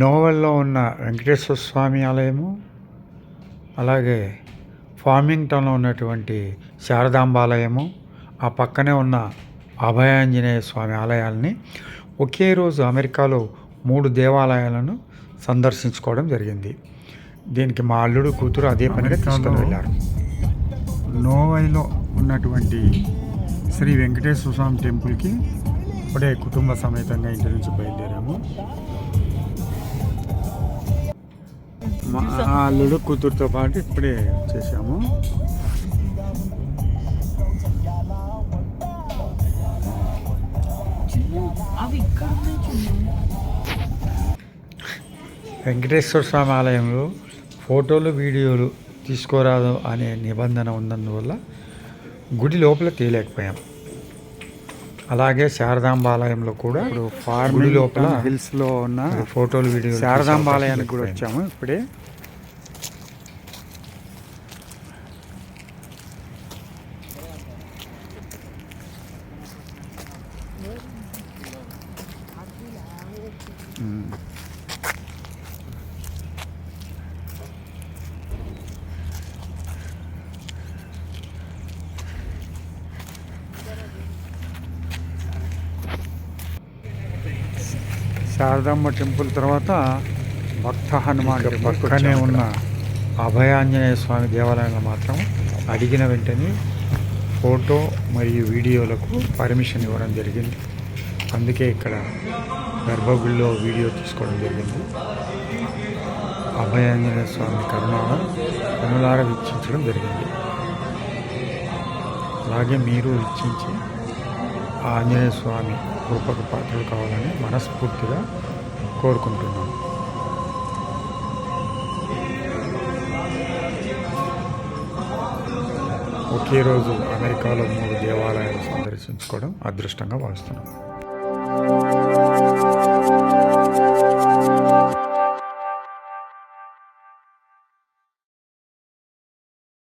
నోవెల్లో ఉన్న వెంకటేశ్వర స్వామి ఆలయము, అలాగే ఫార్మింగ్టన్లో ఉన్నటువంటి శారదాంబాలయము, ఆ పక్కనే ఉన్న అభయాంజనేయ స్వామి ఆలయాల్ని ఒకే రోజు అమెరికాలో 3 దేవాలయాలను సందర్శించుకోవడం జరిగింది. దీనికి మా అల్లుడు కూతురు అదే పనిగా తీసుకొని వెళ్ళారు. నోవైలో ఉన్నటువంటి శ్రీ వెంకటేశ్వర స్వామి టెంపుల్కి ఇప్పుడే కుటుంబ సమేతంగా ఇంటి నుంచి బయలుదేరాము. మా అల్లుడు కూతురుతో పాటు ఇప్పుడే వచ్చేసాము. వెంకటేశ్వర స్వామి ఆలయంలో ఫోటోలు వీడియోలు తీసుకోరాదు అనే నిబంధన ఉన్నందువల్ల గుడి లోపల తీయలేకపోయాం. అలాగే శారదాంబాలయంలో కూడా గుడి లోపల హిల్స్లో ఉన్న ఫోటోలు వీడియోలు శారదాంబాలయానికి కూడా వచ్చాము ఇప్పుడే. శారదాంబ టెంపుల్ తర్వాత భక్త హనుమాన్ పక్కనే ఉన్న అభయాంజనేయ స్వామి దేవాలయంలో మాత్రం అడిగిన వెంటనే ఫోటో మరియు వీడియోలకు పర్మిషన్ ఇవ్వడం జరిగింది. అందుకే ఇక్కడ గర్భగుడిలో వీడియో తీసుకోవడం జరిగింది. అభయాంజనేయ స్వామి కనులార వీక్షించడం జరిగింది. అలాగే మీరు వీక్షించి ఆ ఆంజనేయ స్వామి కృపకు పాత్రలు కావాలని మనస్ఫూర్తిగా కోరుకుంటున్నాను. ఒకే రోజు అమెరికాలో 3 దేవాలయాలు సందర్శించుకోవడం అదృష్టంగా భావిస్తున్నాను.